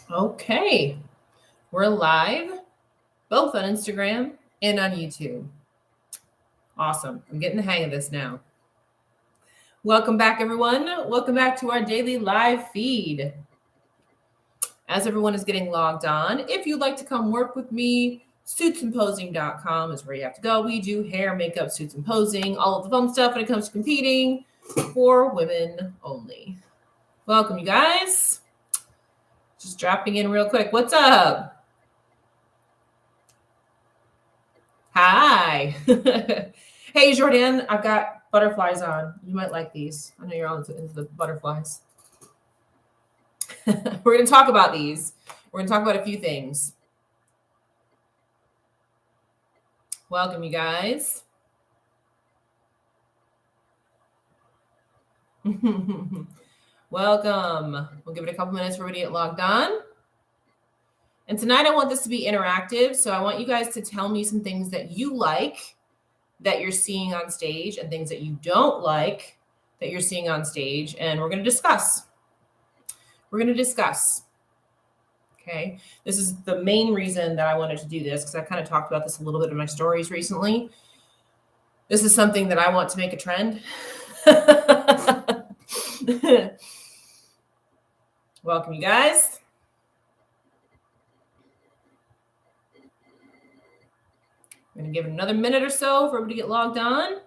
Okay, we're live, both on Instagram and on YouTube. Awesome. I'm getting the hang of this now. Welcome back, everyone. Welcome back to our daily live feed. As everyone is getting logged on, if you'd like to come work with me, suitsandposing.com is where you have to go. We do hair, makeup, suits and posing, all of the fun stuff when it comes to competing for women only. Welcome, you guys. Just dropping in real quick. What's up? Hi. Hey, Jordan, I've got butterflies on. You might like these. I know you're all into the butterflies. We're going to talk about these. We're going to talk about a few things. Welcome, you guys. Welcome. We'll give it a couple minutes for everybody to get logged on. And tonight I want this to be interactive. So I want you guys to tell me some things that you like that you're seeing on stage and things that you don't like that you're seeing on stage. And we're going to discuss. Okay. This is the main reason that I wanted to do this, because I kind of talked about this a little bit in my stories recently. This is something that I want to make a trend. Welcome, you guys. I'm going to give it another minute or so for everybody to get logged on.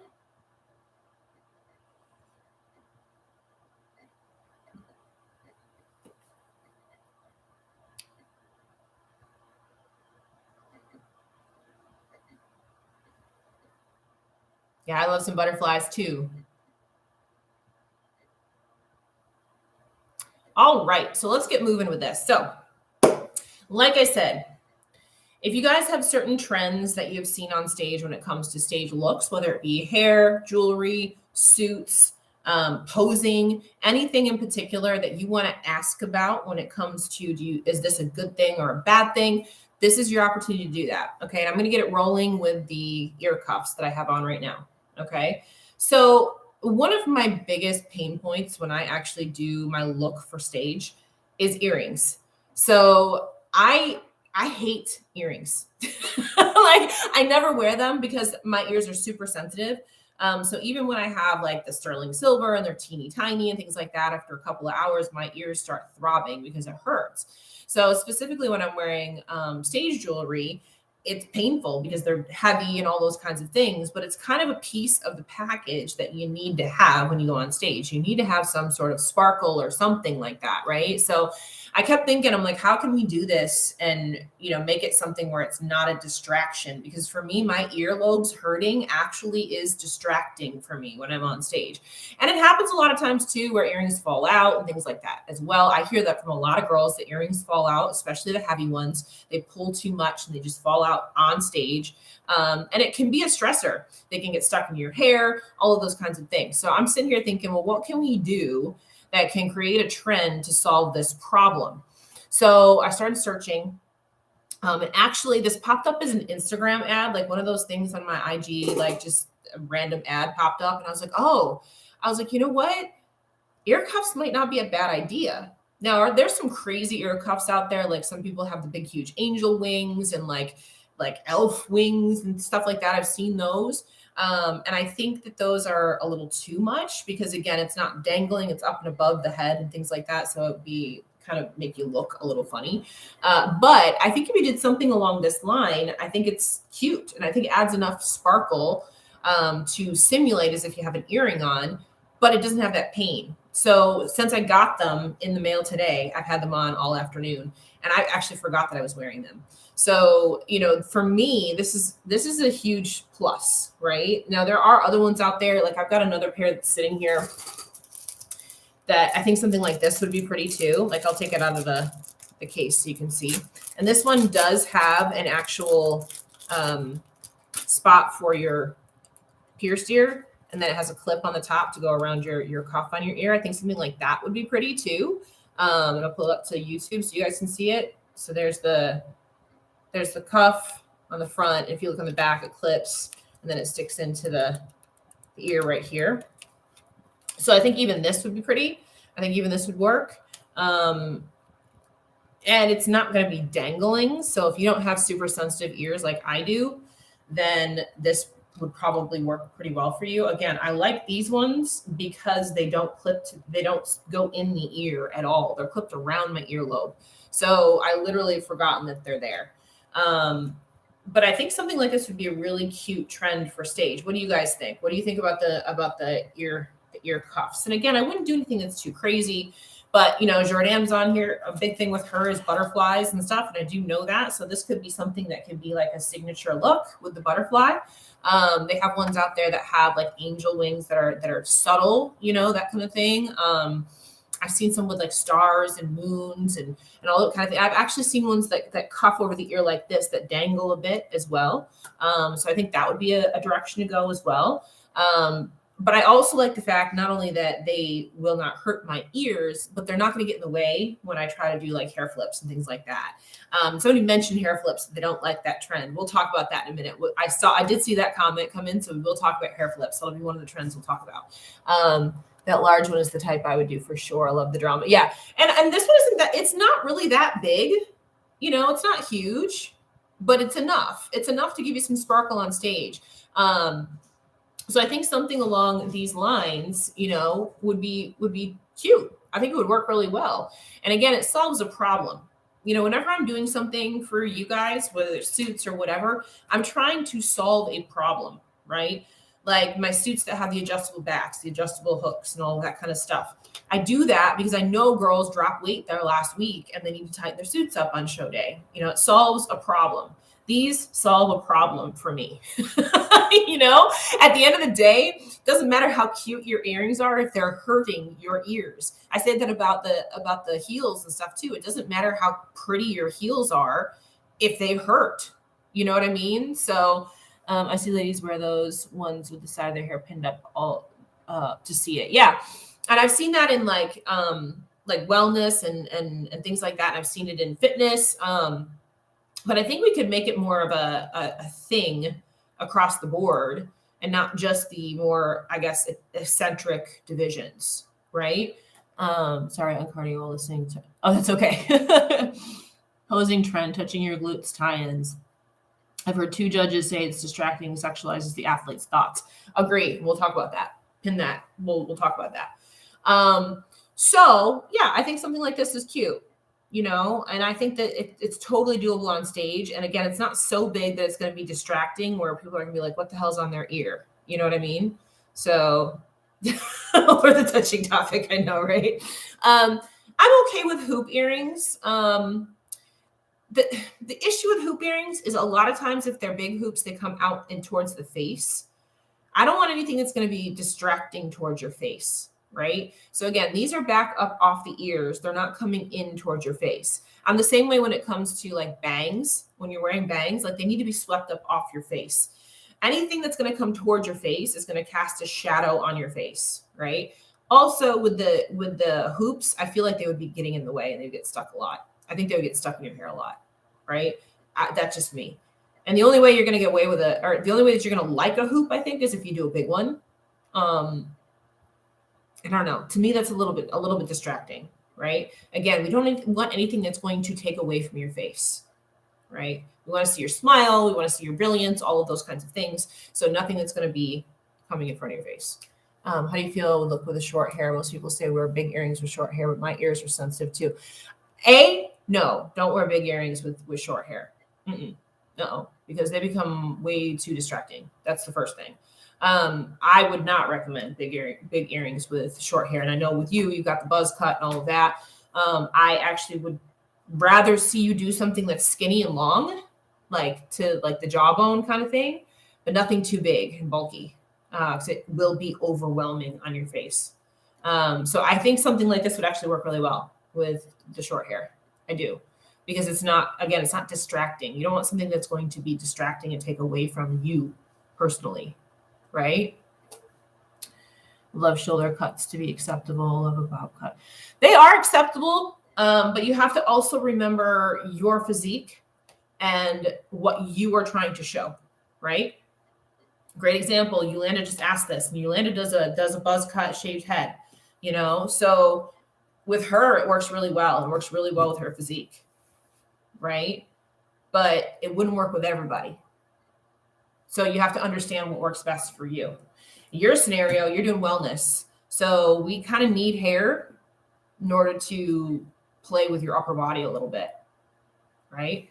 Yeah, I love some butterflies too. All right, so let's get moving with this. So, like I said, if you guys have certain trends that you've seen on stage when it comes to stage looks, whether it be hair, jewelry, suits, posing, anything in particular that you want to ask about when it comes to is this a good thing or a bad thing? This is your opportunity to do that. Okay, and I'm going to get it rolling with the ear cuffs that I have on right now. Okay, so one of my biggest pain points when I actually do my look for stage is earrings. So I hate earrings. Like, I never wear them because my ears are super sensitive. So even when I have like the sterling silver and they're teeny tiny and things like that, after a couple of hours, my ears start throbbing because it hurts. So specifically when I'm wearing stage jewelry, it's painful because they're heavy and all those kinds of things, but it's kind of a piece of the package that you need to have when you go on stage. You need to have some sort of sparkle or something like that, right? So I kept thinking, I'm like, how can we do this and, make it something where it's not a distraction? Because for me, my earlobes hurting actually is distracting for me when I'm on stage. And it happens a lot of times too, where earrings fall out and things like that as well. I hear that from a lot of girls, that earrings fall out, especially the heavy ones. They pull too much and they just fall out on stage. And it can be a stressor. They can get stuck in your hair, all of those kinds of things. So I'm sitting here thinking, well, what can we do that can create a trend to solve this problem? So I started searching. And actually, this popped up as an Instagram ad, like one of those things on my IG, like just a random ad popped up. And I was like, you know what? Ear cuffs might not be a bad idea. Now, there's some crazy ear cuffs out there. Like some people have the big, huge angel wings and like elf wings and stuff like that. I've seen those. And I think that those are a little too much because, again, it's not dangling, it's up and above the head and things like that. So it'd be kind of make you look a little funny. But I think if you did something along this line, I think it's cute. And I think it adds enough sparkle to simulate as if you have an earring on, but it doesn't have that pain. So since I got them in the mail today, I've had them on all afternoon, and I actually forgot that I was wearing them. So, for me, this is a huge plus, right? Now, there are other ones out there. Like I've got another pair that's sitting here that I think something like this would be pretty too. Like I'll take it out of the case so you can see. And this one does have an actual spot for your pierced ear. And then it has a clip on the top to go around your cuff on your ear. I think something like that would be pretty too. And I'll pull it up to YouTube so you guys can see it. So there's the cuff on the front. If you look on the back, it clips and then it sticks into the ear right here. So I think even this would be pretty. I think even this would work. and it's not going to be dangling. So if you don't have super sensitive ears like I do, then this would probably work pretty well for you. Again, I like these ones because they don't they don't go in the ear at all. They're clipped around my earlobe. So I literally have forgotten that they're there. But I think something like this would be a really cute trend for stage. What do you guys think? What do you think about the ear cuffs? And again, I wouldn't do anything that's too crazy. But, you know, Jordan's on here. A big thing with her is butterflies and stuff. And I do know that. So this could be something that could be like a signature look with the butterfly. They have ones out there that have like angel wings that are subtle, you know, that kind of thing. I've seen some with like stars and moons and all that kind of thing. I've actually seen ones that cuff over the ear like this, that dangle a bit as well. So I think that would be a direction to go as well. But I also like the fact not only that they will not hurt my ears, but they're not going to get in the way when I try to do like hair flips and things like that. Somebody mentioned hair flips. They don't like that trend. We'll talk about that in a minute. I did see that comment come in, so we will talk about hair flips. That'll be one of the trends we'll talk about. That large one is the type I would do for sure. I love the drama. Yeah. And this one isn't that, it's not really that big. You know, it's not huge, but it's enough. It's enough to give you some sparkle on stage. So I think something along these lines, you know, would be cute. I think it would work really well. And again, it solves a problem. You know, whenever I'm doing something for you guys, whether it's suits or whatever, I'm trying to solve a problem, right? Like my suits that have the adjustable backs, the adjustable hooks and all that kind of stuff. I do that because I know girls dropped weight their last week and they need to tighten their suits up on show day. You know, it solves a problem. These solve a problem for me. You know, at the end of the day, doesn't matter how cute your earrings are if they're hurting your ears. I said that about the heels and stuff too. It doesn't matter how pretty your heels are if they hurt. You know what I mean? So I see ladies wear those ones with the side of their hair pinned up all to see it. Yeah. And I've seen that in like wellness and things like that. And I've seen it in fitness. But I think we could make it more of a thing across the board and not just the more, I guess, eccentric divisions, right? Sorry, I'm cardio listening to, oh, that's okay. Posing trend, touching your glutes, tie-ins. I've heard 2 judges say it's distracting, sexualizes the athlete's thoughts. Agree. We'll talk about that. Pin that. We'll talk about that. So yeah, I think something like this is cute. You know, and I think that it's totally doable on stage. And again, it's not so big that it's going to be distracting where people are going to be like, what the hell's on their ear? You know what I mean? So for the touching topic, I know, right? I'm okay with hoop earrings. The issue with hoop earrings is a lot of times if they're big hoops, they come out and towards the face. I don't want anything that's going to be distracting towards your face. Right? So again, these are back up off the ears. They're not coming in towards your face. I'm the same way when it comes to like bangs. When you're wearing bangs, like they need to be swept up off your face. Anything that's going to come towards your face is going to cast a shadow on your face, right? Also with the hoops, I feel like they would be getting in the way and they would get stuck a lot. I think they would get stuck in your hair a lot, right? That's just me. And the only way you're going to get away with it, or the only way that you're going to like a hoop, I think, is if you do a big one. I don't know. To me, that's a little bit distracting, right? Again, we don't want anything that's going to take away from your face, right? We want to see your smile. We want to see your brilliance, all of those kinds of things. So nothing that's going to be coming in front of your face. How do you feel look with the short hair? Most people say wear big earrings with short hair, but my ears are sensitive too. No, don't wear big earrings with short hair. No, because they become way too distracting. That's the first thing. I would not recommend big earrings with short hair. And I know with you got the buzz cut and all of that. I actually would rather see you do something that's skinny and long, like the jawbone kind of thing, but nothing too big and bulky, because it will be overwhelming on your face. So I think something like this would actually work really well with the short hair. I do. Because it's not distracting. You don't want something that's going to be distracting and take away from you personally. Right? Love shoulder cuts to be acceptable. Love a bob cut. They are acceptable, but you have to also remember your physique and what you are trying to show, right? Great example. Yolanda just asked this, and Yolanda does a buzz cut, shaved head, you know? So with her, it works really well. It works really well with her physique. right? But it wouldn't work with everybody. So you have to understand what works best for you. In your scenario, you're doing wellness. So we kind of need hair in order to play with your upper body a little bit, right?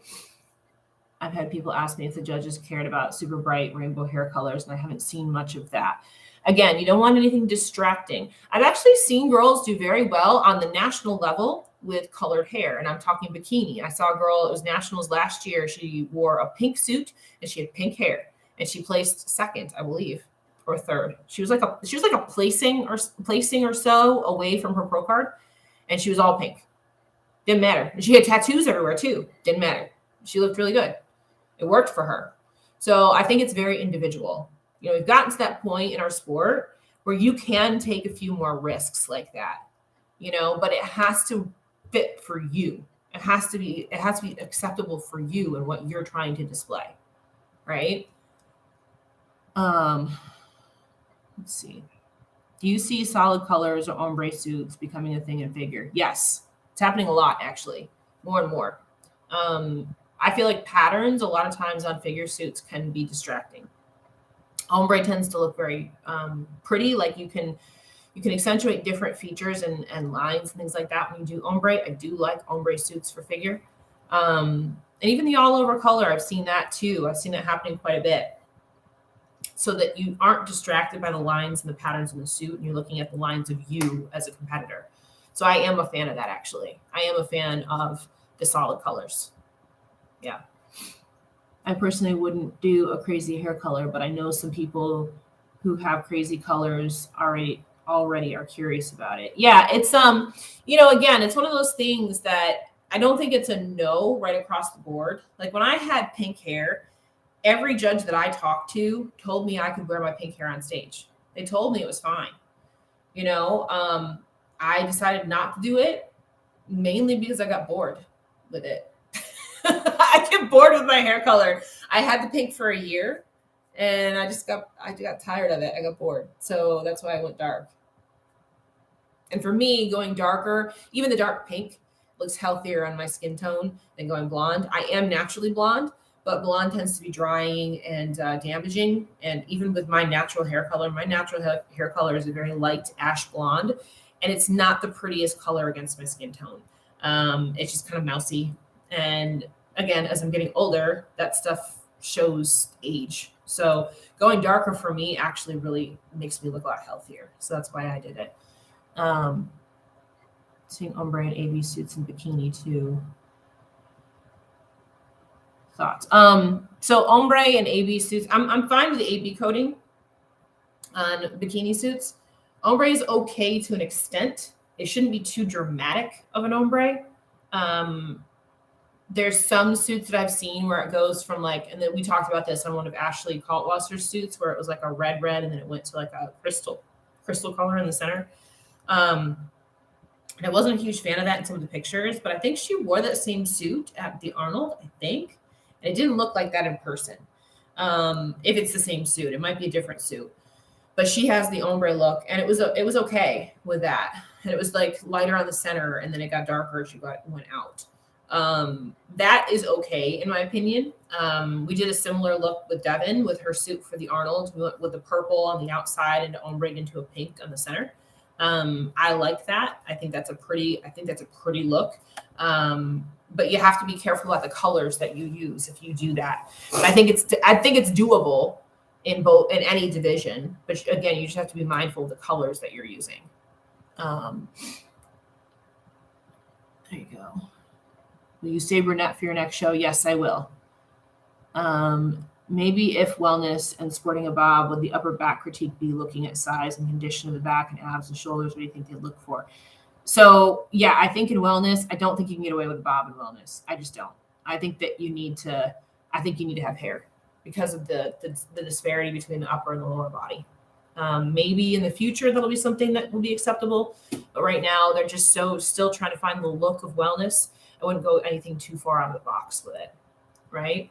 I've had people ask me if the judges cared about super bright rainbow hair colors, and I haven't seen much of that. Again, you don't want anything distracting. I've actually seen girls do very well on the national level with colored hair, and I'm talking bikini. I saw a girl, it was nationals last year. She wore a pink suit and she had pink hair, and she placed second, I believe, or third. She was like a placing or so away from her pro card, and she was all pink. Didn't matter. And she had tattoos everywhere too. Didn't matter. She looked really good. It worked for her. So I think it's very individual. You know, we've gotten to that point in our sport where you can take a few more risks like that, you know, but it has to fit for you. It has to be acceptable for you and what you're trying to display. Right. Let's see. Do you see solid colors or ombre suits becoming a thing in figure? Yes. It's happening a lot, actually, more and more. I feel like patterns a lot of times on figure suits can be distracting. Ombre tends to look very pretty. Like you can accentuate different features and lines and things like that when you do ombre. I do like ombre suits for figure. And even the all over color, I've seen that too. I've seen that happening quite a bit. So that you aren't distracted by the lines and the patterns in the suit, and you're looking at the lines of you as a competitor. So I am a fan of that, actually. I am a fan of the solid colors. Yeah. I personally wouldn't do a crazy hair color, but I know some people who have crazy colors already are curious about it. Yeah, it's you know, again, it's one of those things that I don't think it's a no right across the board. Like when I had pink hair, every judge that I talked to told me I could wear my pink hair on stage. They told me it was fine. You know, I decided not to do it mainly because I got bored with it. I get bored with my hair color. I had the pink for a year and I got tired of it. I got bored. So that's why I went dark. And for me, going darker, even the dark pink looks healthier on my skin tone than going blonde. I am naturally blonde, but blonde tends to be drying and damaging. And even with my natural hair color is a very light ash blonde, and it's not the prettiest color against my skin tone. It's just kind of mousy. And again, as I'm getting older, that stuff shows age. So going darker for me actually really makes me look a lot healthier. So that's why I did it. Seeing ombre and AB suits and bikini too. Thoughts. So ombre and AB suits, I'm fine with the AB coating on bikini suits. Ombre is okay to an extent. It shouldn't be too dramatic of an ombre. There's some suits that I've seen where it goes from like, and then we talked about this on one of Ashley Kaltwasser's suits where it was like a red, and then it went to like a crystal color in the center. And I wasn't a huge fan of that in some of the pictures, but I think she wore that same suit at the Arnold, I think. And it didn't look like that in person. If it's the same suit, it might be a different suit. But she has the ombre look, and it was okay with that. And it was like lighter on the center, and then it got darker as she went out. That is okay in my opinion. We did a similar look with Devin with her suit for the Arnold. We went with the purple on the outside and ombre into a pink on the center. I like that. I think that's a pretty look. But you have to be careful about the colors that you use if you do that. But I think it's doable in any division. But again, you just have to be mindful of the colors that you're using. There you go. Will you stay brunette for your next show? Yes, I will. Maybe if wellness and sporting a bob, would the upper back critique be looking at size and condition of the back and abs and shoulders? What do you think they look for? So yeah, I think in wellness, I don't think you can get away with a bob in wellness. I just don't. I think that you need to have hair because of the disparity between the upper and the lower body. Maybe in the future, that'll be something that will be acceptable. But right now they're just still trying to find the look of wellness. I wouldn't go anything too far out of the box with it. Right.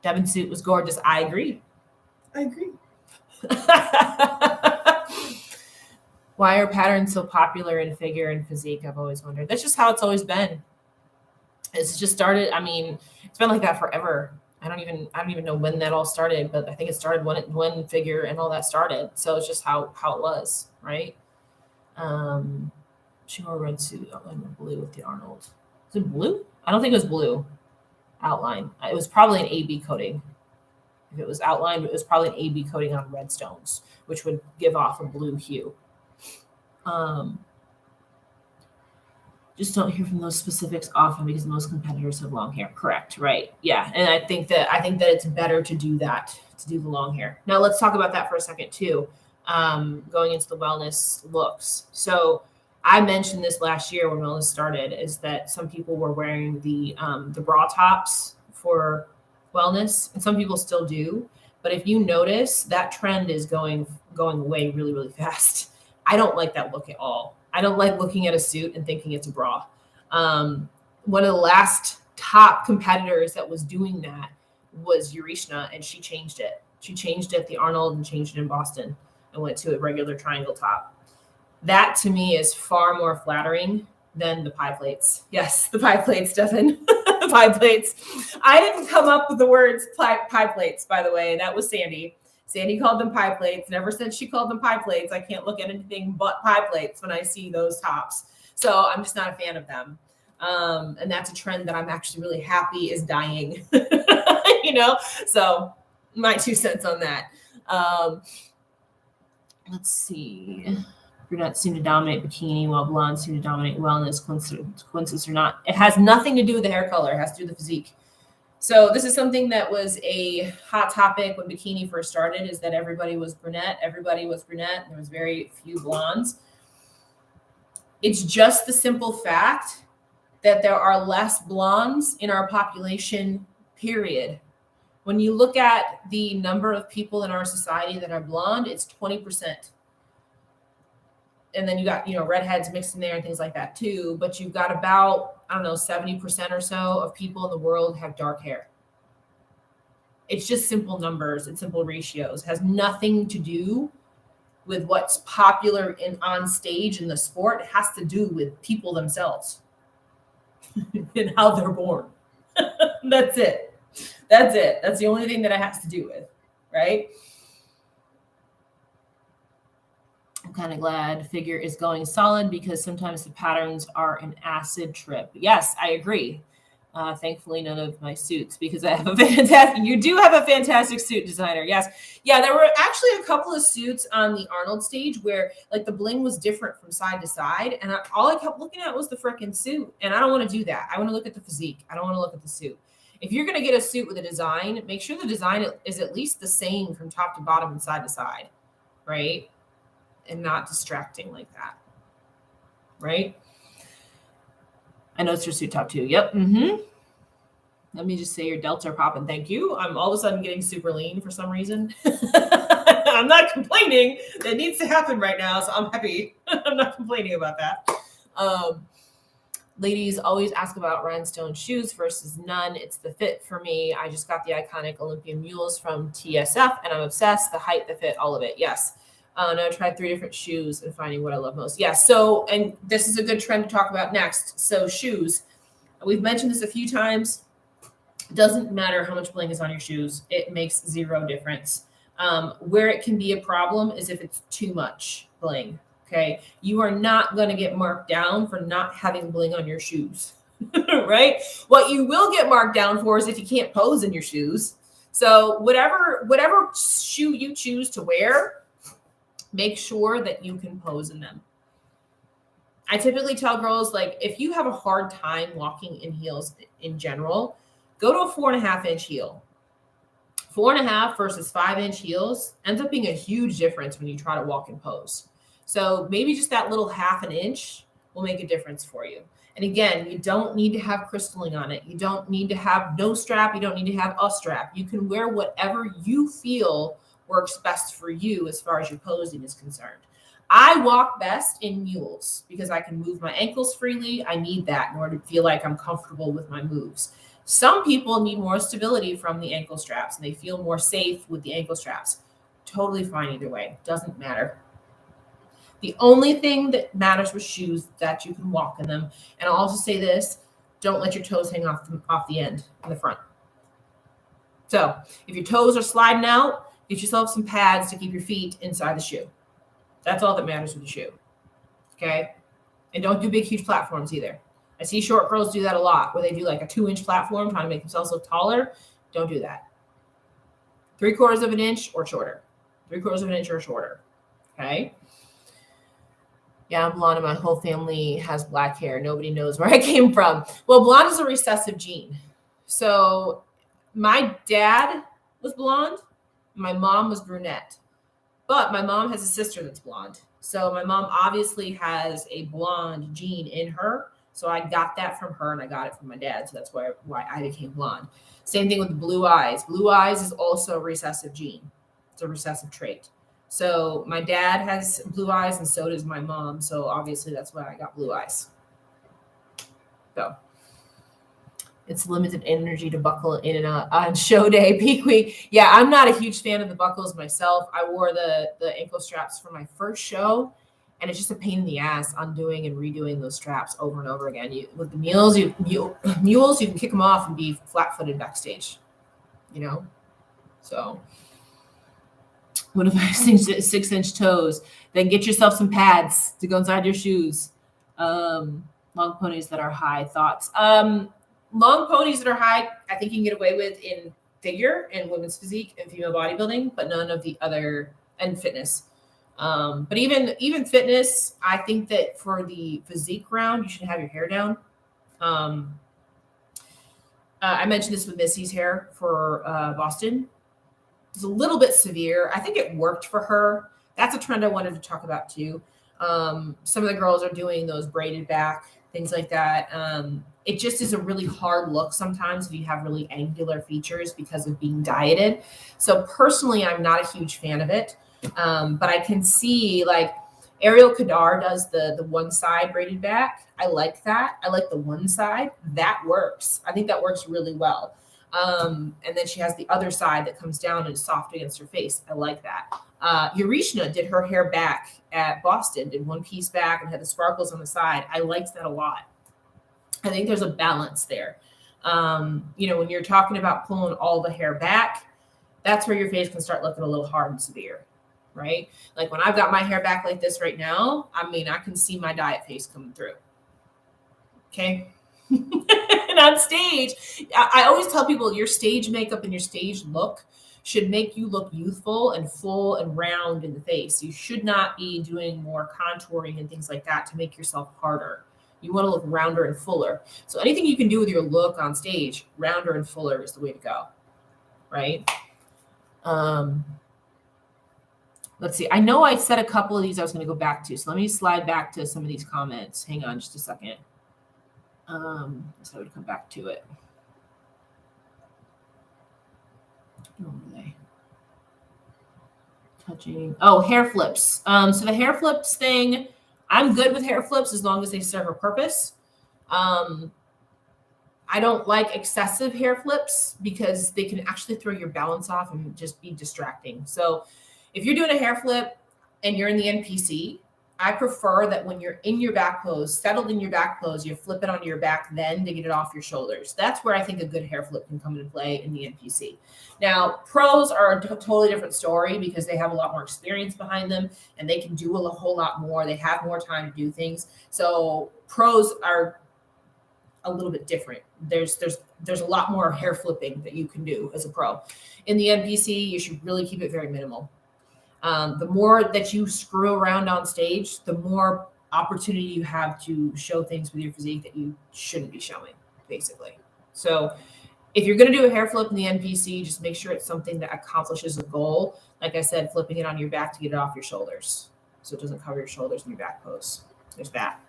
Devin's suit was gorgeous. I agree. Why are patterns so popular in figure and physique? I've always wondered. That's just how it's always been. It's just started. I mean, it's been like that forever. I don't even know when that all started, but I think it started when figure and all that started. So it's just how it was, right? She wore a red suit outlined in blue with the Arnold. Is it blue? I don't think it was blue outline. It was probably an AB coating. If it was outlined, it was probably an AB coating on red stones, which would give off a blue hue. Just don't hear from those specifics often because most competitors have long hair. Correct, right? Yeah, and I think that it's better to do that, to do the long hair. Now let's talk about that for a second too. Going into the wellness looks. So I mentioned this last year when wellness started, is that some people were wearing the bra tops for wellness, and some people still do. But if you notice, that trend is going away really, really fast. I don't like that look at all. I don't like looking at a suit and thinking it's a bra. One of the last top competitors that was doing that was Urishna, and she changed it. She changed it at the Arnold and changed it in Boston and went to a regular triangle top. That to me is far more flattering than the pie plates. Yes, the pie plates, Stefan. The pie plates. I didn't come up with the words pie plates, by the way. That was Sandy. Sandy called them pie plates. Never since she called them pie plates, I can't look at anything but pie plates when I see those tops. So I'm just not a fan of them. And that's a trend that I'm actually really happy is dying. You know? So my 2 cents on that. Let's see. Brunettes seem to dominate bikini, while blondes seem to dominate wellness. Coincidence or not. It has nothing to do with the hair color. It has to do with the physique. So this is something that was a hot topic when bikini first started, is that everybody was brunette. Everybody was brunette. And there was very few blondes. It's just the simple fact that there are less blondes in our population, period. When you look at the number of people in our society that are blonde, it's 20%. And then you got, redheads mixed in there and things like that too. But you've got about, 70% or so of people in the world have dark hair. It's just simple numbers and simple ratios. It has nothing to do with what's popular on stage in the sport. It has to do with people themselves and how they're born. That's it. That's the only thing that it has to do with, right? I'm kind of glad figure is going solid because sometimes the patterns are an acid trip. Yes, I agree. Thankfully, none of my suits, because I have you do have a fantastic suit designer. Yes. Yeah, there were actually a couple of suits on the Arnold stage where like the bling was different from side to side. And all I kept looking at was the freaking suit. And I don't want to do that. I want to look at the physique. I don't want to look at the suit. If you're going to get a suit with a design, make sure the design is at least the same from top to bottom and side to side, right? And not distracting like that, right? I know it's your suit top too. Yep. Mm-hmm. Let me just say your delts are popping. Thank you. I'm all of a sudden getting super lean for some reason. I'm not complaining. That needs to happen right now, so I'm happy. I'm not complaining about that. Ladies always ask about rhinestone shoes versus none. It's the fit for me. I just got the iconic Olympia mules from TSF, and I'm obsessed. The height, the fit, all of it. Yes. Now I tried 3 different shoes and finding what I love most. Yeah. So, and this is a good trend to talk about next. So shoes, we've mentioned this a few times. It doesn't matter how much bling is on your shoes. It makes zero difference. Where it can be a problem is if it's too much bling. Okay. You are not going to get marked down for not having bling on your shoes, right? What you will get marked down for is if you can't pose in your shoes. So whatever shoe you choose to wear, make sure that you can pose in them. I typically tell girls, like, if you have a hard time walking in heels in general, go to a 4.5-inch heel. 4.5 versus 5-inch heels ends up being a huge difference when you try to walk and pose. So maybe just that little 1/2 inch will make a difference for you. And again, you don't need to have crystalline on it. You don't need to have no strap. You don't need to have a strap. You can wear whatever you feel works best for you as far as your posing is concerned. I walk best in mules because I can move my ankles freely. I need that in order to feel like I'm comfortable with my moves. Some people need more stability from the ankle straps and they feel more safe with the ankle straps. Totally fine either way. Doesn't matter. The only thing that matters with shoes is that you can walk in them. And I'll also say this, don't let your toes hang off the end in the front. So if your toes are sliding out, get yourself some pads to keep your feet inside the shoe. That's all that matters with the shoe. Okay? And don't do big, huge platforms either. I see short girls do that a lot, where they do like a 2-inch platform trying to make themselves look taller. Don't do that. 3/4 of an inch or shorter. 3/4 of an inch or shorter. Okay? Yeah, I'm blonde and my whole family has black hair. Nobody knows where I came from. Well, blonde is a recessive gene. So my dad was blonde. My mom was brunette. But my mom has a sister that's blonde. So my mom obviously has a blonde gene in her. So I got that from her and I got it from my dad. So that's why I became blonde. Same thing with the blue eyes. Blue eyes is also a recessive gene. It's a recessive trait. So my dad has blue eyes and so does my mom. So obviously that's why I got blue eyes. So it's limited energy to buckle in and out on show day, peak week. Yeah, I'm not a huge fan of the buckles myself. I wore the ankle straps for my first show, and it's just a pain in the ass undoing and redoing those straps over and over again. With the mules, you can kick them off and be flat-footed backstage, you know? So what if I have 6-inch toes? Then get yourself some pads to go inside your shoes. Long ponies that are high, thoughts. Long ponies that are high, I think you can get away with in figure and women's physique and female bodybuilding, but none of the other, and fitness. But even fitness, I think that for the physique round, you should have your hair down. I mentioned this with Missy's hair for Boston. It's a little bit severe. I think it worked for her. That's a trend I wanted to talk about too. Some of the girls are doing those braided back, things like that. It just is a really hard look sometimes if you have really angular features because of being dieted. So personally, I'm not a huge fan of it. But I can see like Ariel Kadar does the one side braided back. I like that. I like the one side. That works. I think that works really well. And then she has the other side that comes down and is soft against her face. I like that. Yurishna did her hair back at Boston, did one piece back and had the sparkles on the side. I liked that a lot. I think there's a balance there. When you're talking about pulling all the hair back, that's where your face can start looking a little hard and severe, right? Like when I've got my hair back like this right now, I can see my diet face coming through. Okay. And on stage, I always tell people your stage makeup and your stage look should make you look youthful and full and round in the face. You should not be doing more contouring and things like that to make yourself harder. You want to look rounder and fuller. So anything you can do with your look on stage, rounder and fuller is the way to go, right? Let's see. I know I said a couple of these I was going to go back to. So let me slide back to some of these comments. Hang on just a second. So I would come back to it. Where were they? Touching. Oh, hair flips. So the hair flips thing, I'm good with hair flips as long as they serve a purpose. I don't like excessive hair flips because they can actually throw your balance off and just be distracting. So if you're doing a hair flip and you're in the NPC, I prefer that when you're in your back pose, settled in your back pose, you flip it onto your back then to get it off your shoulders. That's where I think a good hair flip can come into play in the NPC. Now, pros are a totally different story because they have a lot more experience behind them and they can do a whole lot more. They have more time to do things. So pros are a little bit different. There's a lot more hair flipping that you can do as a pro. In the NPC, you should really keep it very minimal. The more that you screw around on stage, the more opportunity you have to show things with your physique that you shouldn't be showing, basically. So if you're going to do a hair flip in the NPC, just make sure it's something that accomplishes a goal. Like I said, flipping it on your back to get it off your shoulders so it doesn't cover your shoulders in your back pose. There's that.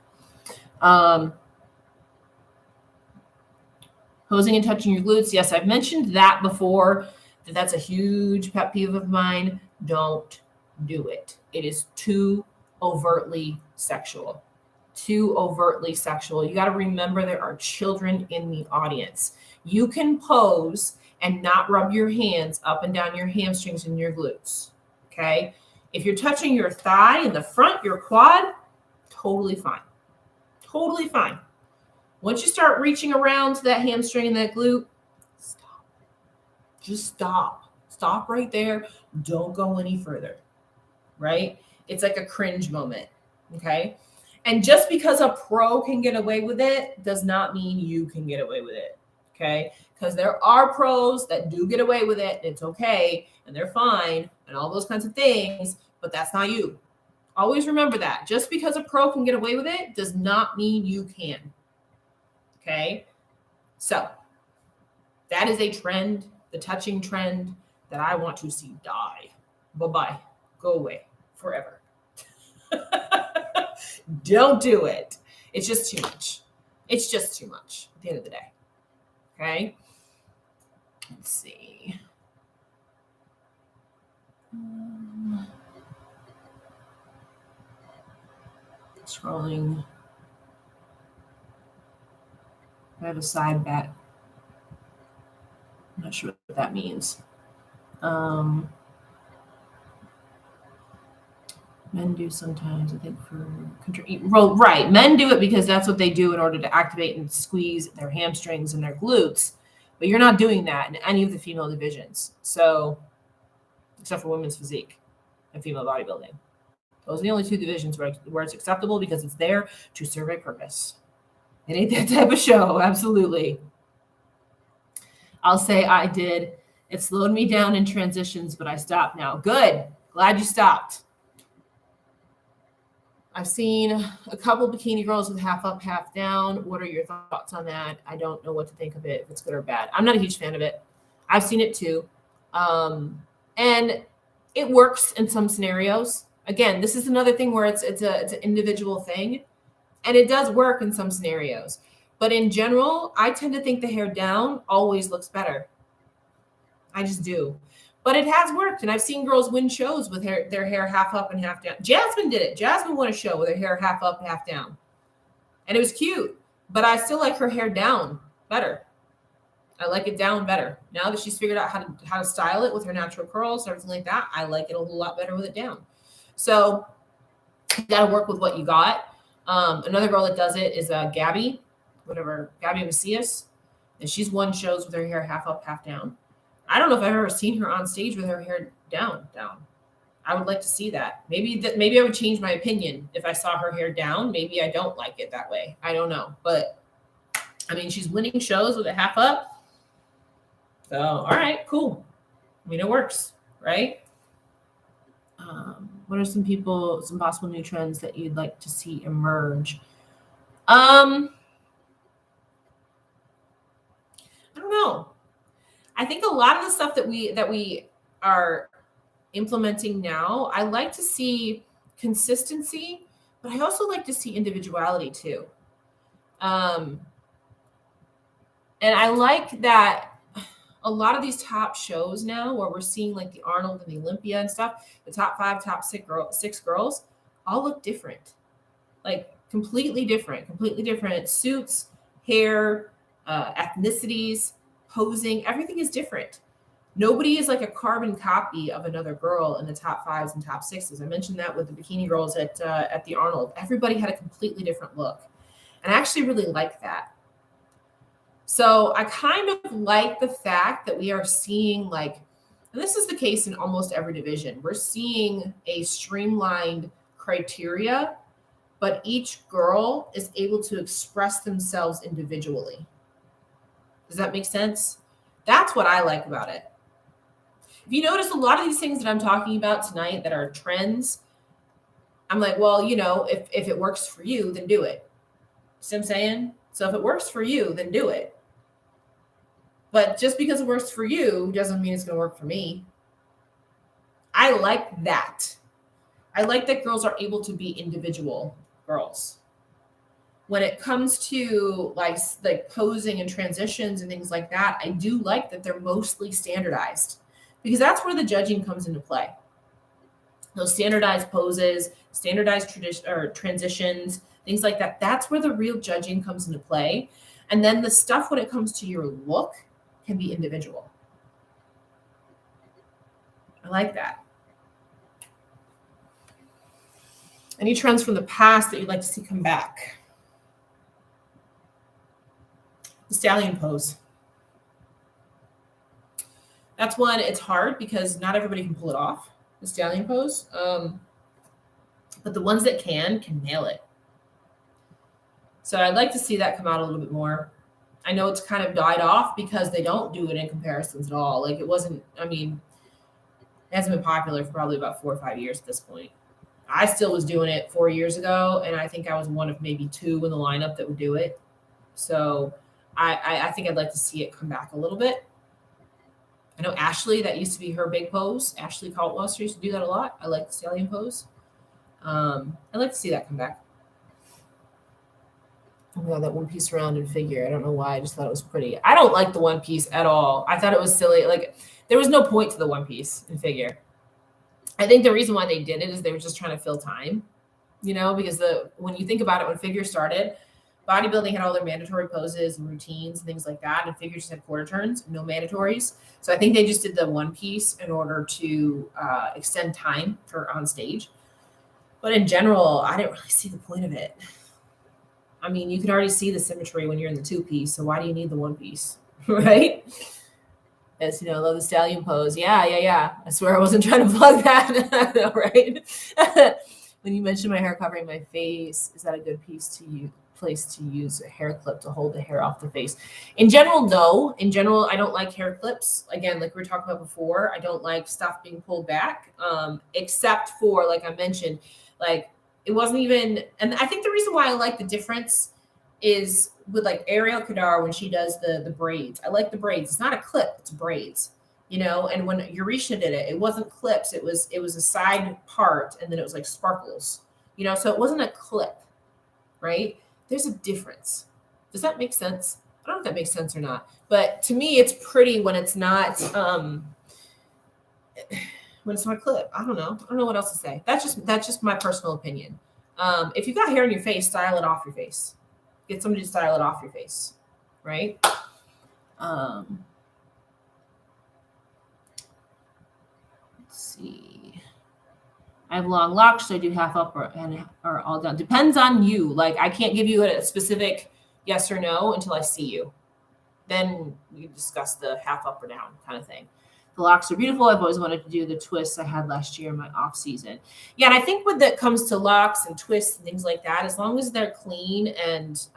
Posing and touching your glutes. Yes, I've mentioned that before. That's a huge pet peeve of mine. Don't do it. It is too overtly sexual. Too overtly sexual. You got to remember there are children in the audience. You can pose and not rub your hands up and down your hamstrings and your glutes. Okay? If you're touching your thigh in the front, your quad, totally fine. Totally fine. Once you start reaching around to that hamstring and that glute, stop. Just stop. Stop right there. Don't go any further, right? It's like a cringe moment, okay? And just because a pro can get away with it does not mean you can get away with it, okay? Because there are pros that do get away with it, and it's okay, and they're fine, and all those kinds of things, but that's not you. Always remember that. Just because a pro can get away with it does not mean you can, okay? So that is a trend, the touching trend that I want to see die. Bye-bye. Go away forever. Don't do it. It's just too much. It's just too much at the end of the day. Okay. Let's see. Scrolling. I have a side bet. I'm not sure what that means. Men do sometimes, I think, right. Men do it because that's what they do in order to activate and squeeze their hamstrings and their glutes. But you're not doing that in any of the female divisions. So, except for women's physique and female bodybuilding. Those are the only two divisions where it's acceptable because it's there to serve a purpose. It ain't that type of show. Absolutely. I'll say I did. It slowed me down in transitions, but I stopped now. Good. Glad you stopped. I've seen a couple bikini girls with half up, half down. What are your thoughts on that? I don't know what to think of it, if it's good or bad. I'm not a huge fan of it. I've seen it too. And it works in some scenarios. Again, this is another thing where it's an individual thing, and it does work in some scenarios. But in general, I tend to think the hair down always looks better. I just do. But it has worked, and I've seen girls win shows with their hair half up and half down. Jasmine did it. Jasmine won a show with her hair half up, half down. And it was cute, but I still like her hair down better. I like it down better. Now that she's figured out how to style it with her natural curls and everything like that, I like it a whole lot better with it down. So you got to work with what you got. Another girl that does it is Gabby Macias, and she's won shows with her hair half up, half down. I don't know if I've ever seen her on stage with her hair down. I would like to see that. Maybe I would change my opinion if I saw her hair down. Maybe I don't like it that way. I don't know. But, I mean, she's winning shows with a half up. So, all right, cool. I mean, it works, right? What are some possible new trends that you'd like to see emerge? I don't know. I think a lot of the stuff that we are implementing now, I like to see consistency, but I also like to see individuality too. And I like that a lot of these top shows now where we're seeing like the Arnold and the Olympia and stuff, the top 5, top 6 girls all look different, like completely different suits, hair, ethnicities, posing, everything is different. Nobody is like a carbon copy of another girl in the top 5s and top 6s. I mentioned that with the bikini girls at the Arnold. Everybody had a completely different look. And I actually really like that. So I kind of like the fact that we are seeing and this is the case in almost every division, we're seeing a streamlined criteria, but each girl is able to express themselves individually. Does that make sense? That's what I like about it. If you notice, a lot of these things that I'm talking about tonight that are trends, I'm like, well, if it works for you, then do it. See what I'm saying? So if it works for you, then do it. But just because it works for you doesn't mean it's going to work for me. I like that. I like that girls are able to be individual girls. When it comes to like posing and transitions and things like that, I do like that they're mostly standardized because that's where the judging comes into play. Those standardized poses, standardized transitions, things like that. That's where the real judging comes into play. And then the stuff when it comes to your look can be individual. I like that. Any trends from the past that you'd like to see come back? The stallion pose. That's one, it's hard because not everybody can pull it off, the stallion pose. But the ones that can nail it. So I'd like to see that come out a little bit more. I know it's kind of died off because they don't do it in comparisons at all. Like it wasn't, I mean, it hasn't been popular for probably about 4 or 5 years at this point. I still was doing it 4 years ago, and I think I was one of maybe 2 in the lineup that would do it. So I think I'd like to see it come back a little bit. I know Ashley, that used to be her big pose. Ashley Caldwell used to do that a lot. I like the stallion pose. I'd like to see that come back. Oh my God, that one piece around in figure. I don't know why. I just thought it was pretty. I don't like the one piece at all. I thought it was silly. Like there was no point to the one piece in figure. I think the reason why they did it is they were just trying to fill time, because when you think about it, when figure started, bodybuilding had all their mandatory poses and routines and things like that, and figure just had quarter turns, no mandatories. So I think they just did the one piece in order to extend time for on stage. But in general, I didn't really see the point of it. I mean, you can already see the symmetry when you're in the 2-piece, so why do you need the 1-piece, right? As I love the stallion pose. Yeah. I swear I wasn't trying to plug that, no, right? When you mentioned my hair covering my face, is that a good place to use a hair clip to hold the hair off the face? In general, no. In general, I don't like hair clips. Again, like we were talking about before, I don't like stuff being pulled back, except for, like I mentioned, like it wasn't even, and I think the reason why I like the difference is with like Ariel Kadar when she does the braids. I like the braids. It's not a clip, it's braids. And when Eurisha did it, it wasn't clips. It was a side part, and then it was like sparkles. So it wasn't a clip, right? There's a difference. Does that make sense? I don't know if that makes sense or not. But to me, it's pretty when it's not a clip. I don't know what else to say. That's just my personal opinion. If you got hair in your face, style it off your face. Get somebody to style it off your face, right? Let's see. I have long locks, so I do half up or all down. Depends on you. Like I can't give you a specific yes or no until I see you. Then we discuss the half up or down kind of thing. The locks are beautiful. I've always wanted to do the twists I had last year in my off season. Yeah, and I think when it comes to locks and twists and things like that, as long as they're clean and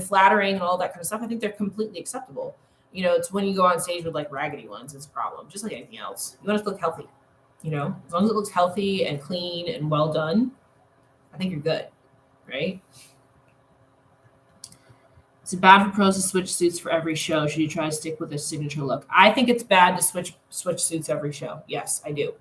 flattering and all that kind of stuff, I think they're completely acceptable. It's when you go on stage with like raggedy ones, it's a problem. Just like anything else, you want it to look healthy. As long as it looks healthy and clean and well done, I think you're good, right? Is it bad for pros to switch suits for every show? Should you try to stick with a signature look? I think it's bad to switch suits every show. Yes, I do.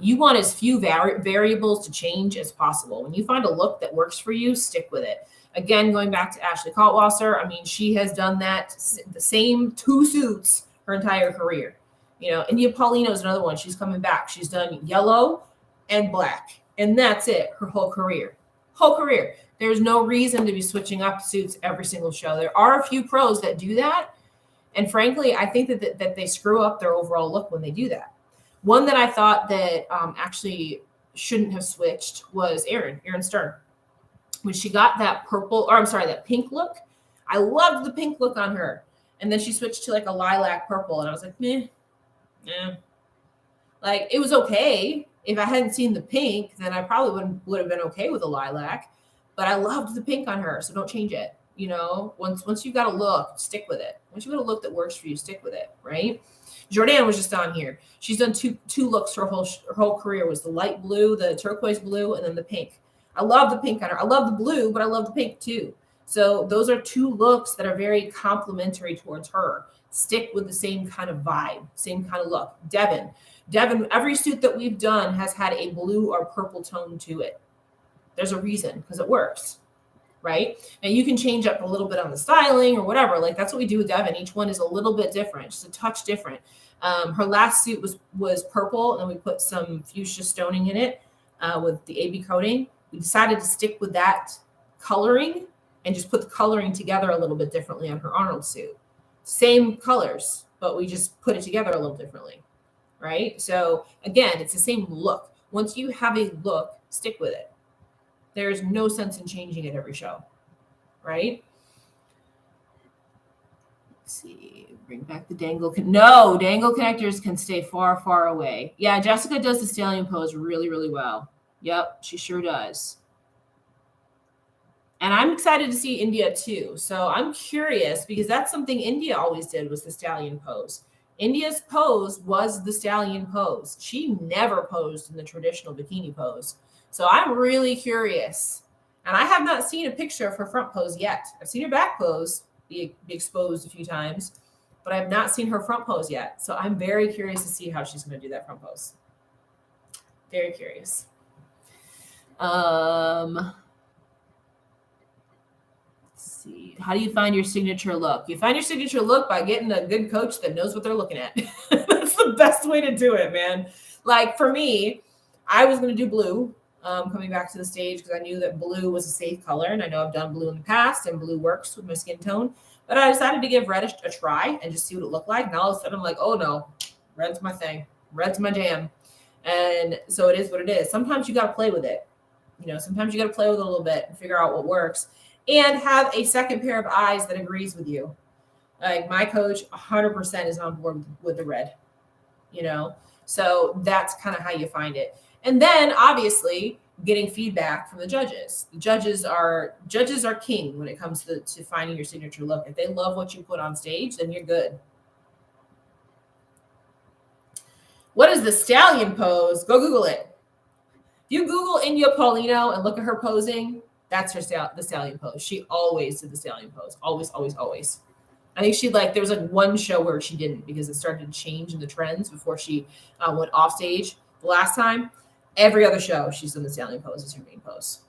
You want as few variables to change as possible. When you find a look that works for you, stick with it. Again, going back to Ashley Kaltwasser, I mean, she has done that, the same 2 suits her entire career. India Paulino is another one. She's coming back. She's done yellow and black, and that's it, her whole career. There's no reason to be switching up suits every single show. There are a few pros that do that. And frankly, I think that they screw up their overall look when they do that. One that I thought that actually shouldn't have switched was Erin Stern. When she got that that pink look, I loved the pink look on her. And then she switched to like a lilac purple. And I was like, meh. Like it was okay. If I hadn't seen the pink, then I probably would have been okay with a lilac. But I loved the pink on her, so don't change it. Once you've got a look, stick with it. Once you've got a look that works for you, stick with it, right? Jordan was just on here. She's done two looks her whole career. Was the light blue, the turquoise blue, and then the pink. I love the pink on her. I love the blue, but I love the pink too. So those are 2 looks that are very complementary towards her. Stick with the same kind of vibe, same kind of look. Devin, every suit that we've done has had a blue or purple tone to it. There's a reason, because it works, right? And you can change up a little bit on the styling or whatever. Like that's what we do with Devin. Each one is a little bit different, just a touch different. Her last suit was purple, and we put some fuchsia stoning in it with the AB coating. We decided to stick with that coloring and just put the coloring together a little bit differently on her Arnold suit. Same colors, but we just put it together a little differently, right? So again, it's the same look. Once you have a look, stick with it. There's no sense in changing it every show, right? Let's see, bring back the dangle. No, dangle connectors can stay far, far away. Yeah, Jessica does the stallion pose really, really well. Yep, she sure does. And I'm excited to see India too. So I'm curious because that's something India always did was the stallion pose. India's pose was the stallion pose. She never posed in the traditional bikini pose. So I'm really curious. And I have not seen a picture of her front pose yet. I've seen her back pose be exposed a few times, but I've not seen her front pose yet. So I'm very curious to see how she's going to do that front pose. Very curious. See, how do you find your signature look? You find your signature look by getting a good coach that knows what they're looking at. That's the best way to do it, man. Like for me, I was going to do blue coming back to the stage because I knew that blue was a safe color. And I know I've done blue in the past and blue works with my skin tone. But I decided to give red a try and just see what it looked like. And all of a sudden I'm like, oh no, red's my thing. Red's my jam. And so it is what it is. Sometimes you got to play with it. Sometimes you got to play with it a little bit and figure out what works. And have a second pair of eyes that agrees with you. Like my coach 100% is on board with the red, So that's kind of how you find it. And then obviously getting feedback from the judges. The judges are king when it comes to finding your signature look. If they love what you put on stage, then you're good. What is the stallion pose? Go Google it. If you Google India Paulino and look at her posing, that's the stallion pose. She always did the stallion pose. Always, always, always. I think there was one show where she didn't because it started to change in the trends before she went off stage the last time. Every other show, she's done the stallion pose as her main pose.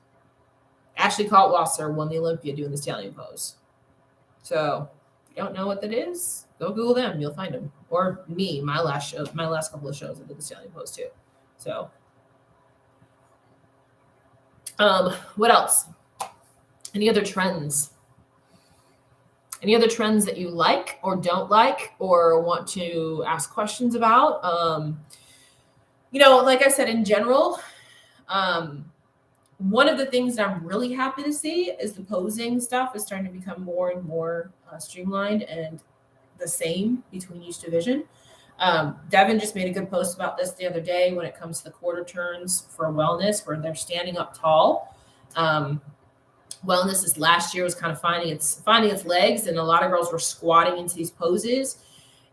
Ashley Kaltwasser won the Olympia doing the stallion pose. So if you don't know what that is, go Google them. You'll find them. Or me, my last couple of shows, I did the stallion pose too. So what else? Any other trends? Any other trends that you like or don't like or want to ask questions about? Like I said, in general, one of the things that I'm really happy to see is the posing stuff is starting to become more and more streamlined and the same between each division. Devin just made a good post about this the other day when it comes to the quarter turns for wellness, where they're standing up tall. Wellness is last year was kind of finding its legs, and a lot of girls were squatting into these poses,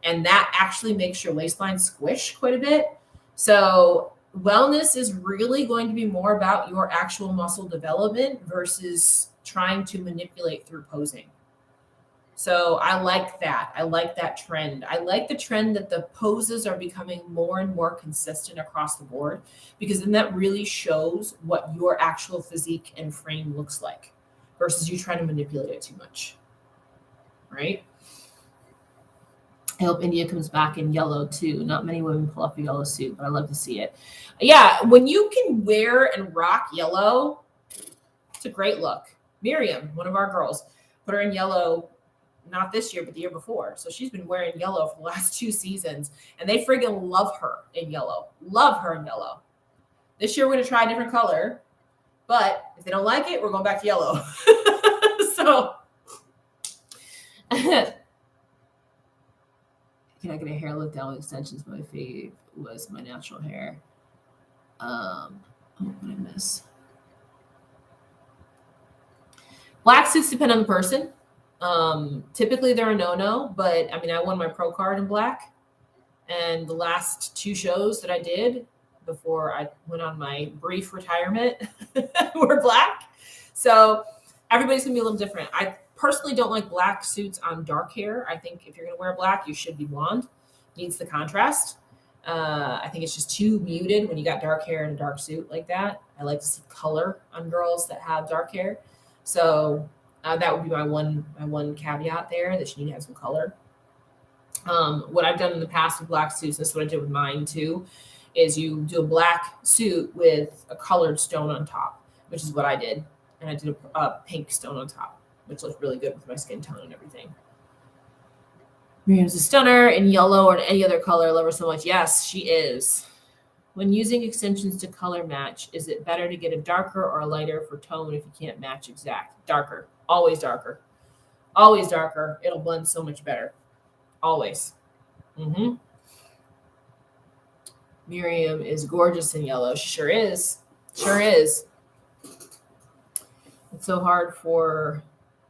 and that actually makes your waistline squish quite a bit. So wellness is really going to be more about your actual muscle development versus trying to manipulate through posing. So I like that. I like that trend. I like the trend that the poses are becoming more and more consistent across the board, because then that really shows what your actual physique and frame looks like versus you trying to manipulate it too much. Right? I hope India comes back in yellow too. Not many women pull off a yellow suit, but I love to see it. Yeah, when you can wear and rock yellow, it's a great look. Miriam, one of our girls, put her in yellow, not this year, but the year before. So she's been wearing yellow for the last 2 seasons, and they friggin' love her in yellow. Love her in yellow. This year we're going to try a different color, but if they don't like it, we're going back to yellow. So can I get a hair look down with extensions? My fave was my natural hair. What did I miss? Black suits depend on the person. Typically they're a no-no, but I mean, I won my pro card in black, and the last 2 shows that I did before I went on my brief retirement were black. So everybody's gonna be a little different. I personally don't like black suits on dark hair. I think if you're gonna wear black, you should be blonde. It needs the contrast. I think it's just too muted when you got dark hair in a dark suit like that. I like to see color on girls that have dark hair. So that would be my one caveat there, that you need to have some color. What I've done in the past with black suits, this is what I did with mine too, is you do a black suit with a colored stone on top, which is what I did. And I did a pink stone on top, which looked really good with my skin tone and everything. Miriam's a stunner in yellow or in any other color. I love her so much. Yes, she is. When using extensions to color match, is it better to get a darker or a lighter for tone if you can't match exact? Darker. Always darker. Always darker. It'll blend so much better. Always. Miriam is gorgeous in yellow. She sure is. Sure is. It's so hard for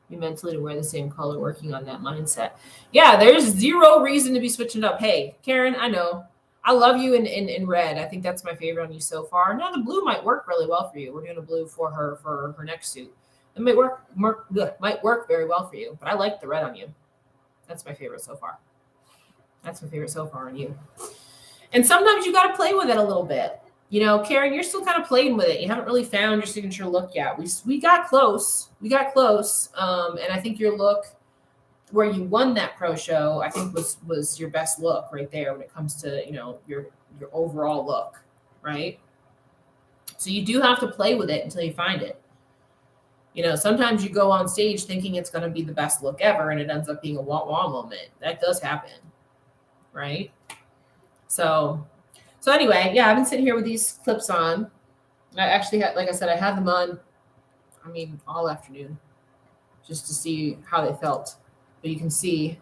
me mentally to wear the same color, working on that mindset. Yeah, there's zero reason to be switching up. Hey, Karen, I know. I love you in red. I think that's my favorite on you so far. Now the blue might work really well for you. We're doing a blue for her next suit. It might work very well for you, but I like the red on you. That's my favorite so far. That's my favorite so far on you. And sometimes you got to play with it a little bit. You know, Karen, you're still kind of playing with it. You haven't really found your signature look yet. We got close. We got close. And I think your look where you won that pro show, I think was your best look right there when it comes to, you know, your overall look, right? So you do have to play with it until you find it. You know, sometimes you go on stage thinking it's going to be the best look ever, and it ends up being a wah-wah moment. That does happen, right? So anyway, yeah, I've been sitting here with these clips on. I actually had, like I said, I had them on, I mean, all afternoon just to see how they felt. But you can see,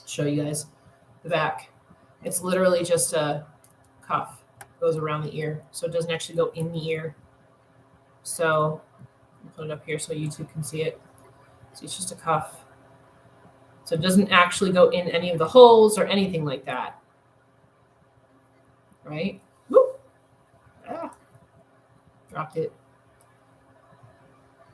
show you guys the back. It's literally just a cuff, goes around the ear. So it doesn't actually go in the ear. So I'll put it up here so YouTube can see it. See, it's just a cuff. So it doesn't actually go in any of the holes or anything like that. Right? Whoop. Ah. Dropped it.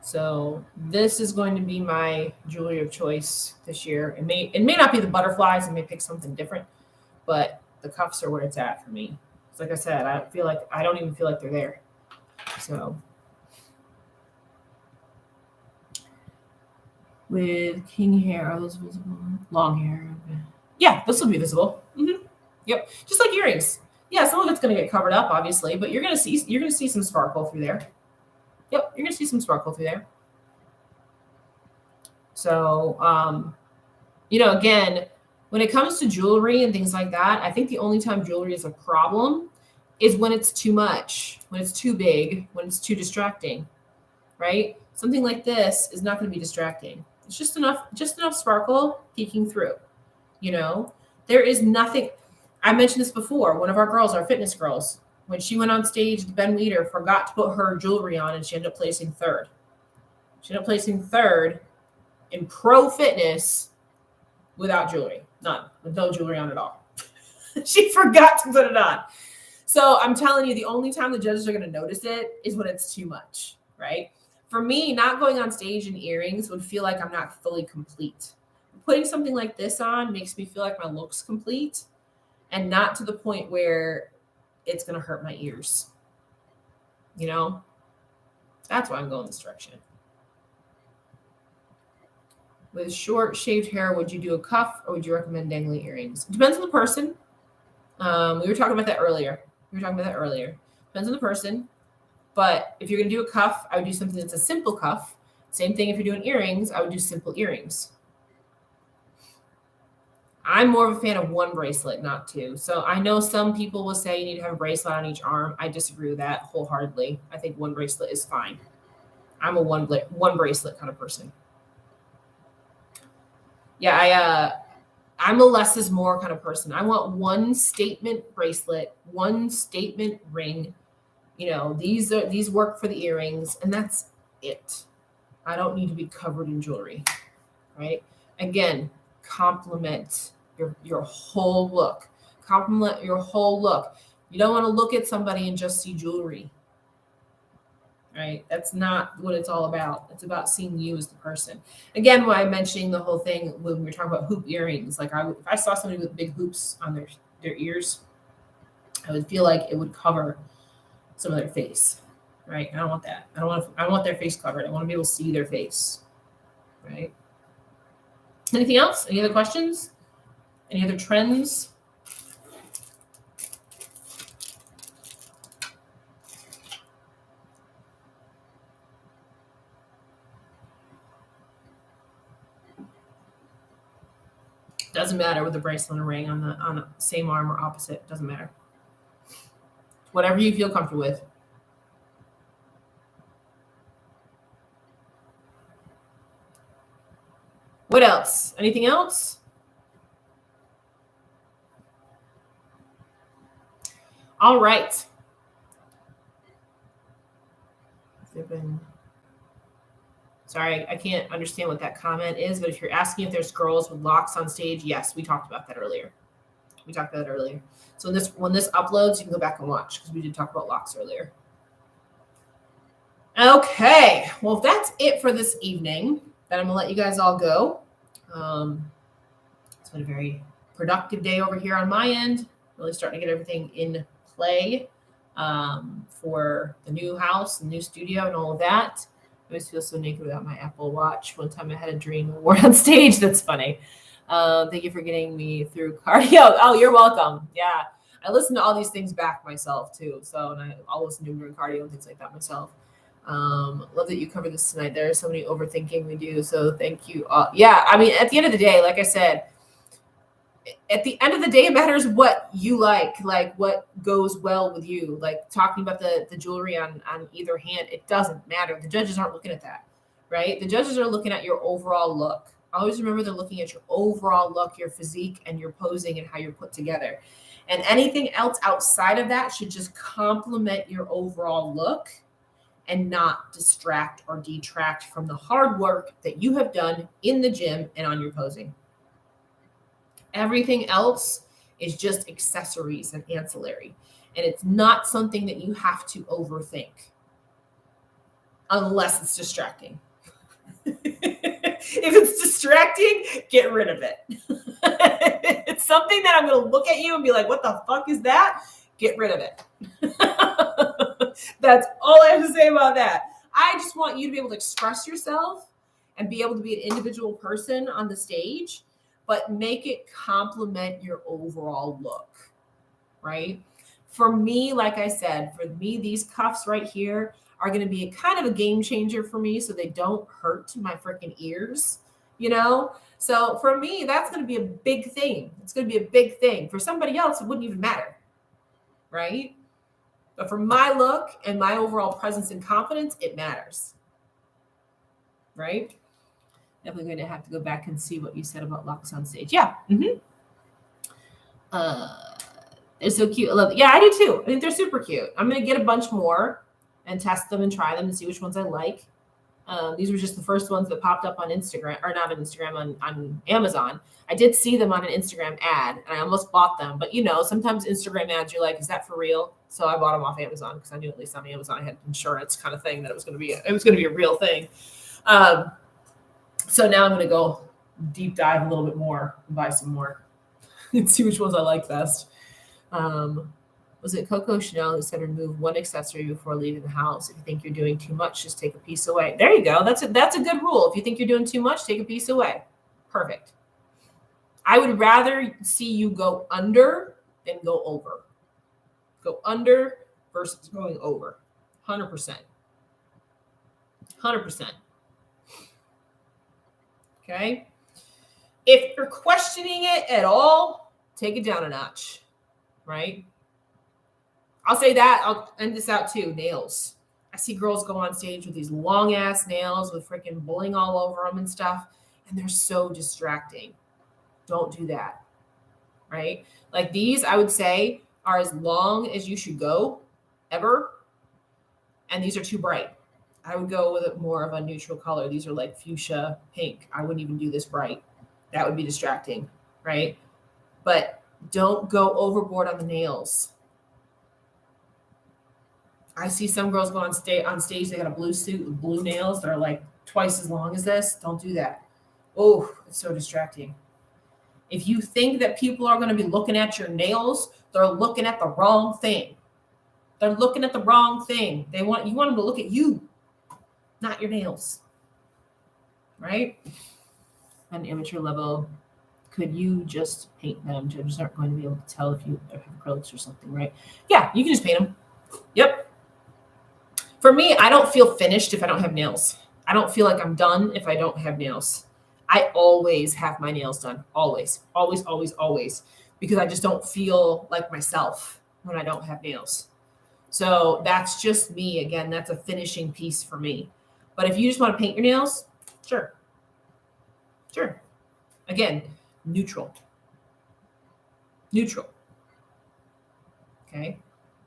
So this is going to be my jewelry of choice this year. It may not be the butterflies. I may pick something different, but the cuffs are where it's at for me. It's like I said, I don't even feel like they're there. So with king hair, are those visible? Long hair. Okay. Yeah, this will be visible. Yep. Just like earrings. Yeah, some of it's going to get covered up, obviously, but you're going to see some sparkle through there. Yep, you're going to see some sparkle through there. So, you know, again, when it comes to jewelry and things like that, I think the only time jewelry is a problem is when it's too much, when it's too big, when it's too distracting, right? Something like this is not going to be distracting. It's just enough sparkle peeking through, you know? There is nothing. I mentioned this before. One of our girls, our fitness girls, when she went on stage, Ben Weeder forgot to put her jewelry on, and she ended up placing third. She ended up placing third in pro fitness without jewelry. None. With no jewelry on at all. She forgot to put it on. So I'm telling you, the only time the judges are going to notice it is when it's too much, right? For me, not going on stage in earrings would feel like I'm not fully complete. Putting something like this on makes me feel like my look's complete, and not to the point where it's going to hurt my ears. You know? That's why I'm going this direction. With short shaved hair, would you do a cuff or would you recommend dangly earrings? It depends on the person. We were talking about that earlier. Depends on the person. But if you're going to do a cuff, I would do something that's a simple cuff. Same thing if you're doing earrings, I would do simple earrings. I'm more of a fan of one bracelet, not two. So I know some people will say you need to have a bracelet on each arm. I disagree with that wholeheartedly. I think one bracelet is fine. I'm a one bracelet kind of person. Yeah, I'm a less is more kind of person. I want one statement bracelet, one statement ring. You know, these work for the earrings, and that's it. I don't need to be covered in jewelry, right? Again, complement your whole look. Complement your whole look. You don't want to look at somebody and just see jewelry, right? That's not what it's all about. It's about seeing you as the person. Again, why I'm mentioning the whole thing when we were talking about hoop earrings, like if I saw somebody with big hoops on their ears, I would feel like it would cover some of their face, right? I don't want that. I don't want their face covered. I want to be able to see their face, right? Anything else? Any other questions? Any other trends? Doesn't matter with the bracelet and a ring on the same arm or opposite. Doesn't matter. Whatever you feel comfortable with. What else? Anything else? All right. Sorry, I can't understand what that comment is, but if you're asking if there's girls with locks on stage, yes, we talked about that earlier. So when this uploads, you can go back and watch because we did talk about locks earlier. Okay, well, if that's it for this evening, then I'm gonna let you guys all go. It's been a very productive day over here on my end. Really starting to get everything in play for the new house, the new studio, and all of that. I always feel so naked without my Apple Watch. One time I had a dream I wore it on stage. That's funny. Thank you for getting me through cardio. Oh, you're welcome. Yeah. I listen to all these things back myself too. So, and I'll listen to during cardio and things like that myself. Love that you covered this tonight. There is so many overthinking we do. So thank you. Yeah. I mean, at the end of the day, like I said, at the end of the day, it matters what you like what goes well with you. Like talking about the jewelry on either hand, it doesn't matter. The judges aren't looking at that, right? The judges are looking at your overall look. Always remember they're looking at your overall look, your physique, and your posing and how you're put together. And anything else outside of that should just complement your overall look and not distract or detract from the hard work that you have done in the gym and on your posing. Everything else is just accessories and ancillary. And it's not something that you have to overthink unless it's distracting. If it's distracting, get rid of it. It's something that I'm going to look at you and be like, what the fuck is that? Get rid of it. That's all I have to say about that. I just want you to be able to express yourself and be able to be an individual person on the stage, but make it complement your overall look, right? For me, like I said, for me, these cuffs right here are going to be a kind of a game changer for me so they don't hurt my freaking ears, you know? So for me, that's going to be a big thing. It's going to be a big thing. For somebody else, it wouldn't even matter, right? But for my look and my overall presence and confidence, it matters, right? Definitely going to have to go back and see what you said about locks on stage. Yeah. Mm-hmm. They're so cute. I love it. Yeah, I do too. I think they're super cute. I'm going to get a bunch more and test them and try them and see which ones I like. These were just the first ones that popped up on Instagram, or not on Instagram, on Amazon. I did see them on an Instagram ad and I almost bought them. But you know, sometimes Instagram ads, you're like, is that for real? So I bought them off Amazon because I knew at least on Amazon I had insurance kind of thing that it was going to be a real thing. So now I'm going to go deep dive a little bit more and buy some more and see which ones I like best. Was it Coco Chanel who said remove one accessory before leaving the house? If you think you're doing too much, just take a piece away. There you go. That's a good rule. If you think you're doing too much, take a piece away. Perfect. I would rather see you go under than go over. Go under versus going over. 100%. 100%. Okay. If you're questioning it at all, take it down a notch, right? I'll say that. I'll end this out too. Nails. I see girls go on stage with these long ass nails with freaking bling all over them and stuff. And they're so distracting. Don't do that. Right? Like these, I would say, are as long as you should go ever. And these are too bright. I would go with more of a neutral color. These are like fuchsia pink. I wouldn't even do this bright. That would be distracting. Right? But don't go overboard on the nails. I see some girls go on stage. They got a blue suit with blue nails that are like twice as long as this. Don't do that. Oh, it's so distracting. If you think that people are going to be looking at your nails, they're looking at the wrong thing. They're looking at the wrong thing. You want them to look at you, not your nails. Right? On amateur level, could you just paint them? Judges aren't going to be able to tell if you have acrylics or something, right? Yeah, you can just paint them. Yep. For me, I don't feel finished if I don't have nails. I don't feel like I'm done if I don't have nails. I always have my nails done. Always, always, always, always. Because I just don't feel like myself when I don't have nails. So that's just me. Again, that's a finishing piece for me. But if you just want to paint your nails, sure. Sure. Again, neutral. Neutral. Okay.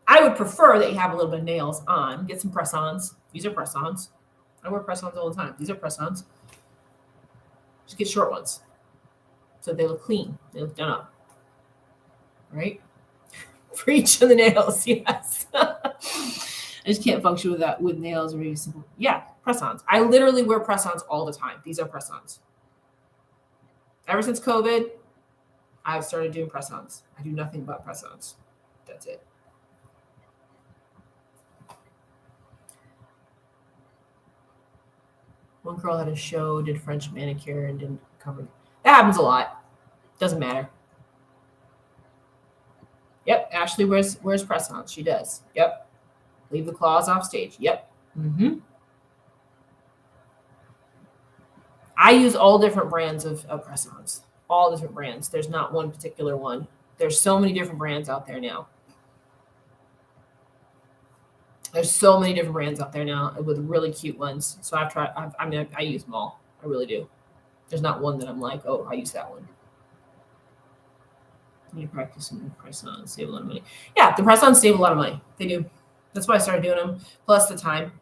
I would prefer that you have a little bit of nails on. Get some press-ons. These are press-ons. I wear press-ons all the time. These are press-ons. Just get short ones. So they look clean. They look done up. Right? For each of the nails, yes. I just can't function with nails or maybe simple. Yeah, press-ons. I literally wear press-ons all the time. These are press-ons. Ever since COVID, I've started doing press-ons. I do nothing but press-ons. That's it. One girl had a show, did French manicure, and didn't cover. That happens a lot. Doesn't matter. Yep, Ashley wears press-ons. She does. Yep. Leave the claws off stage. Yep. Mm-hmm. I use all different brands of press-ons. All different brands. There's not one particular one. There's so many different brands out there now. There's so many different brands out there now with really cute ones. So I use them all. I really do. There's not one that I'm like, oh, I use that one. I need to practice some press-ons, save a lot of money. Yeah, the press-ons save a lot of money. They do. That's why I started doing them. Plus the time.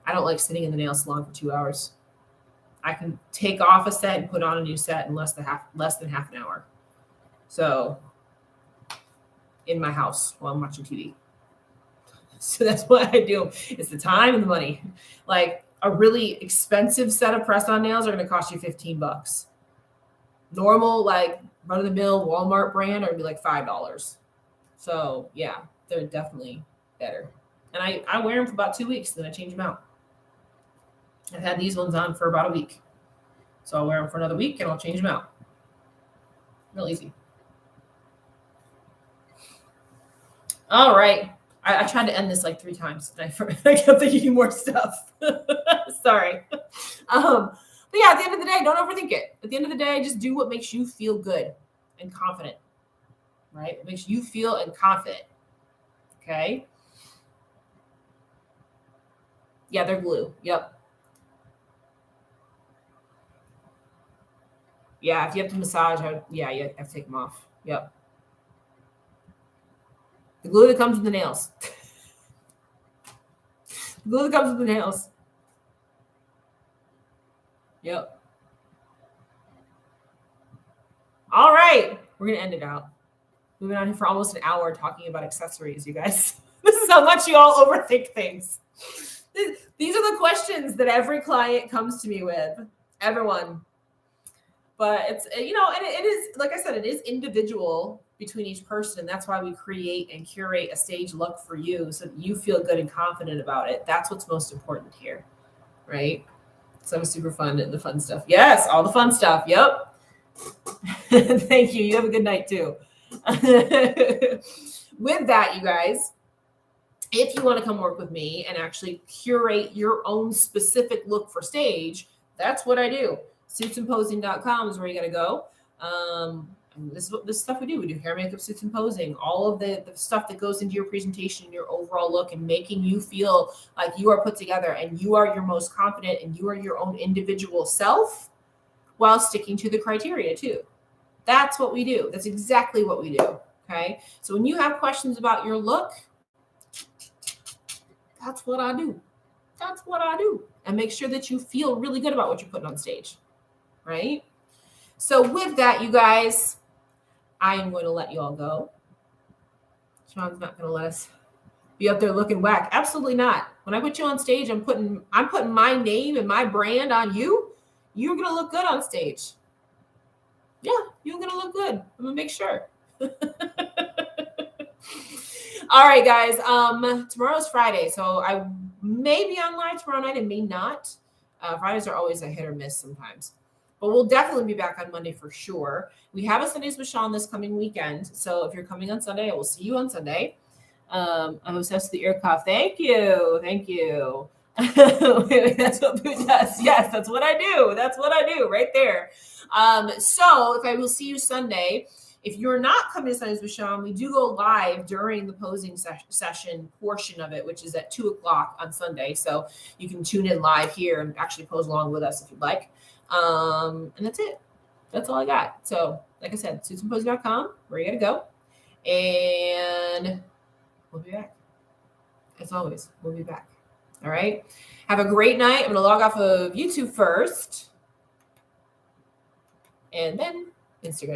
I don't like sitting in the nail salon for 2 hours. I can take off a set and put on a new set in less than half an hour. So in my house while I'm watching TV. So that's what I do. It's the time and the money. Like a really expensive set of press-on nails are going to cost you $15. Normal, like run-of-the-mill Walmart brand are going to be like $5. So yeah, they're definitely better. And I wear them for about 2 weeks, then I change them out. I've had these ones on for about a week. So I'll wear them for another week and I'll change them out. Real easy. All right. I tried to end this like 3 times. And I kept thinking more stuff. Sorry. But yeah, at the end of the day, don't overthink it. At the end of the day, just do what makes you feel good and confident. Right? What makes you feel and confident. Okay? Yeah, they're glue. Yep. Yeah, if you have to massage, you have to take them off. Yep. The glue that comes with the nails. The glue that comes with the nails. Yep. All right. We're going to end it out. We've been on here for almost an hour talking about accessories, you guys. This is how much you all overthink things. These are the questions that every client comes to me with. Everyone. But it's, and it is, like I said, it is individual between each person. And that's why we create and curate a stage look for you so that you feel good and confident about it. That's what's most important here, right? So it's super fun and the fun stuff. Yes, all the fun stuff. Yep. Thank you. You have a good night too. With that, you guys, if you want to come work with me and actually curate your own specific look for stage, that's what I do. Suitsandposing.com is where you got to go. This stuff we do. We do hair, makeup, suits, and posing. All of the stuff that goes into your presentation, your overall look, and making you feel like you are put together and you are your most confident and you are your own individual self while sticking to the criteria too. That's what we do. That's exactly what we do. Okay. So when you have questions about your look, that's what I do. That's what I do. And make sure that you feel really good about what you're putting on stage. Right? So with that, you guys, I am going to let you all go. Shawn's not going to let us be up there looking whack. Absolutely not. When I put you on stage, I'm putting my name and my brand on you. You're going to look good on stage. Yeah, you're going to look good. I'm going to make sure. All right, guys. Tomorrow's Friday, so I may be on live tomorrow night and may not. Fridays are always a hit or miss sometimes. But we'll definitely be back on Monday for sure. We have a Sundays with Shawn this coming weekend. So if you're coming on Sunday, I will see you on Sunday. I'm obsessed with the ear cuff. Thank you. Thank you. That's what Boo does. Yes, that's what I do. That's what I do right there. So if I will see you Sunday, if you're not coming to Sundays with Shawn, we do go live during the posing session portion of it, which is at 2:00 on Sunday. So you can tune in live here and actually pose along with us if you'd like. And that's it. That's all I got. So, like I said, suitsandposing.com, where you got to go. And we'll be back. As always, we'll be back. All right. Have a great night. I'm going to log off of YouTube first and then Instagram.